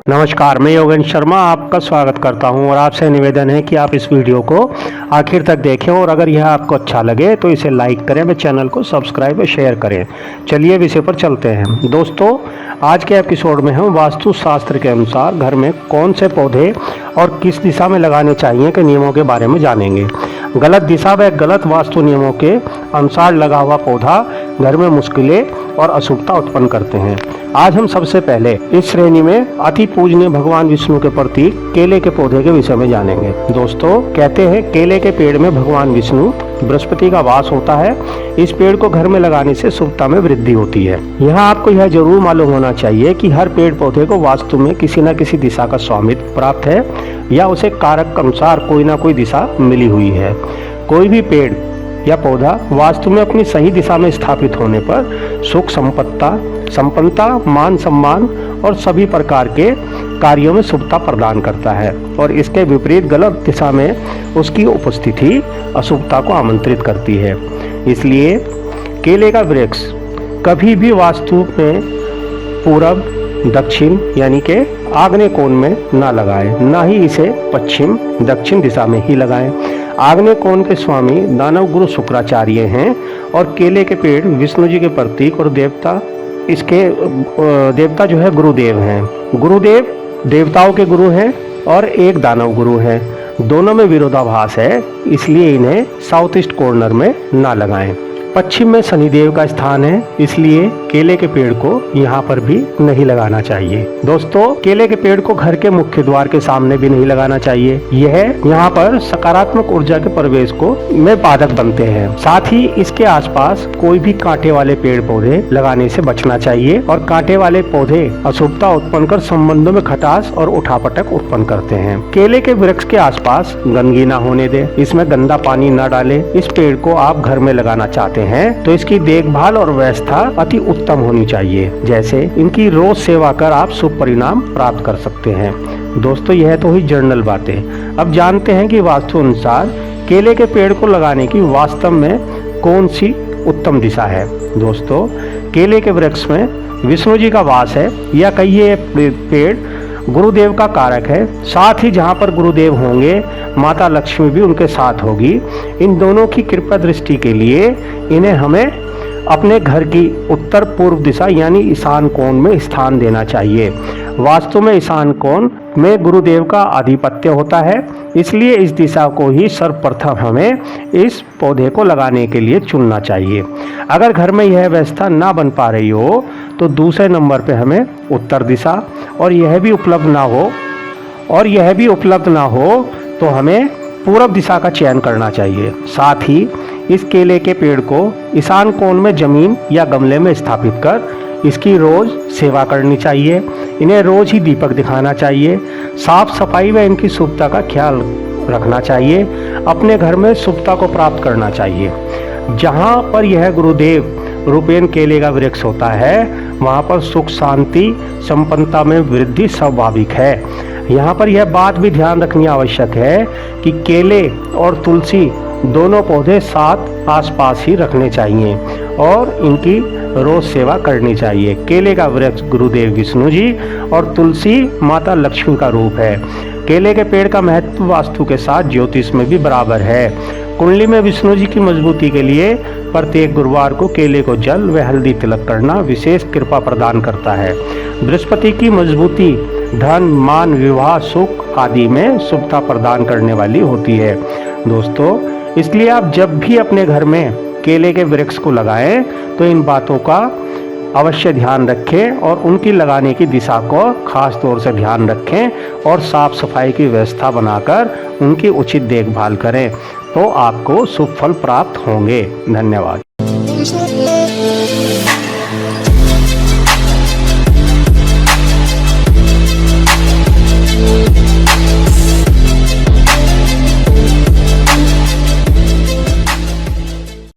नमस्कार, मैं योगेंद्र शर्मा आपका स्वागत करता हूं और आपसे निवेदन है कि आप इस वीडियो को आखिर तक देखें और अगर यह आपको अच्छा लगे तो इसे लाइक करें, व चैनल को सब्सक्राइब और शेयर करें। चलिए विषय पर चलते हैं। दोस्तों, आज के एपिसोड में हम वास्तु शास्त्र के अनुसार घर में कौन से पौधे और किस दिशा में लगाने चाहिए के नियमों के बारे में जानेंगे। गलत दिशा व गलत वास्तु नियमों के अनुसार लगा हुआ पौधा घर में मुश्किलें और अशुभता उत्पन्न करते हैं। आज हम सबसे पहले इस श्रेणी में अति पूजनीय भगवान विष्णु के प्रतीक केले के पौधे के विषय में जानेंगे। दोस्तों, कहते हैं केले के पेड़ में भगवान विष्णु बृहस्पति का वास होता है। इस पेड़ को घर में लगाने से शुभता में वृद्धि होती है। यहाँ आपको यह जरूर मालूम होना चाहिए कि हर पेड़ पौधे को वास्तु में किसी न किसी दिशा का स्वामित्व प्राप्त है या उसे कारक के अनुसार कोई ना कोई दिशा मिली हुई है। कोई भी पेड़ या पौधा वास्तु में अपनी सही दिशा में स्थापित होने पर सुख संपन्नता, मान सम्मान और सभी प्रकार के कार्यों में शुभता प्रदान करता है और इसके विपरीत गलत दिशा में उसकी उपस्थिति अशुभता को आमंत्रित करती है। इसलिए केले का वृक्ष कभी भी वास्तु में पूरब, दक्षिण यानी कि आग्नेय कोण में ना लगाएं, ना ही इसे पश्चिम दक्षिण दिशा में ही लगाएं। आग्नेय कोण के स्वामी दानव गुरु शुक्राचार्य हैं और केले के पेड़ विष्णु जी के प्रतीक और इसके देवता जो है गुरुदेव हैं। गुरुदेव देवताओं के गुरु हैं और एक दानव गुरु हैं। दोनों में विरोधाभास है, इसलिए इन्हें साउथ ईस्ट कॉर्नर में ना लगाएं। पश्चिम में शनिदेव का स्थान है, इसलिए केले के पेड़ को यहाँ पर भी नहीं लगाना चाहिए। दोस्तों, केले के पेड़ को घर के मुख्य द्वार के सामने भी नहीं लगाना चाहिए। यह यहाँ पर सकारात्मक ऊर्जा के प्रवेश को में बाधक बनते हैं। साथ ही इसके आसपास कोई भी कांटे वाले पेड़ पौधे लगाने से बचना चाहिए और कांटे वाले पौधे अशुभता उत्पन्न कर संबंधों में खटास और उठापटक उत्पन्न करते हैं। केले के वृक्ष के आसपास गंदगी न होने दे, इसमें गंदा पानी न डाले। इस पेड़ को आप घर में लगाना चाहते हैं तो इसकी देखभाल और व्यवस्था अति उत्तम होनी चाहिए। जैसे इनकी रोज सेवा कर आप शुभ परिणाम प्राप्त कर सकते हैं। दोस्तों, यह तो हुई जनरल बातें। अब जानते हैं कि वास्तु अनुसार केले के पेड़ को लगाने की वास्तव में कौन सी उत्तम दिशा है। दोस्तों, केले के वृक्ष में विष्णु जी का वास है या कहिए पेड़ गुरुदेव का कारक है। साथ ही जहाँ पर गुरुदेव होंगे माता लक्ष्मी भी उनके साथ होगी। इन दोनों की कृपा दृष्टि के लिए इन्हें हमें अपने घर की उत्तर पूर्व दिशा यानी ईशान कोण में स्थान देना चाहिए। वास्तु में ईशान कोण में गुरुदेव का आधिपत्य होता है, इसलिए इस दिशा को ही सर्वप्रथम हमें इस पौधे को लगाने के लिए चुनना चाहिए। अगर घर में यह व्यवस्था ना बन पा रही हो तो दूसरे नंबर पे हमें उत्तर दिशा और यह भी उपलब्ध ना हो तो हमें पूरब दिशा का चयन करना चाहिए। साथ ही इस केले के पेड़ को ईशान कोण में जमीन या गमले में स्थापित कर इसकी रोज सेवा करनी चाहिए। इन्हें रोज ही दीपक दिखाना चाहिए। साफ सफाई व इनकी शुभता का ख्याल रखना चाहिए। अपने घर में शुभता को प्राप्त करना चाहिए। जहाँ पर यह गुरुदेव रूपेण केले का वृक्ष होता है वहाँ पर सुख शांति संपन्नता में वृद्धि स्वाभाविक है। यहाँ पर यह बात भी ध्यान रखनी आवश्यक है कि केले और तुलसी दोनों पौधे साथ आसपास ही रखने चाहिए और इनकी रोज सेवा करनी चाहिए। केले का वृक्ष गुरुदेव विष्णु जी और तुलसी माता लक्ष्मी का रूप है। केले के पेड़ का महत्व वास्तु के साथ ज्योतिष में भी बराबर है। कुंडली में विष्णु जी की मजबूती के लिए प्रत्येक गुरुवार को केले को जल व हल्दी तिलक करना विशेष कृपा प्रदान करता है। बृहस्पति की मजबूती धन, मान, विवाह, सुख आदि में शुभता प्रदान करने वाली होती है। दोस्तों, इसलिए आप जब भी अपने घर में केले के वृक्ष को लगाएं तो इन बातों का अवश्य ध्यान रखें और उनकी लगाने की दिशा को खास तौर से ध्यान रखें और साफ सफाई की व्यवस्था बनाकर उनकी उचित देखभाल करें तो आपको शुभ फल प्राप्त होंगे। धन्यवाद।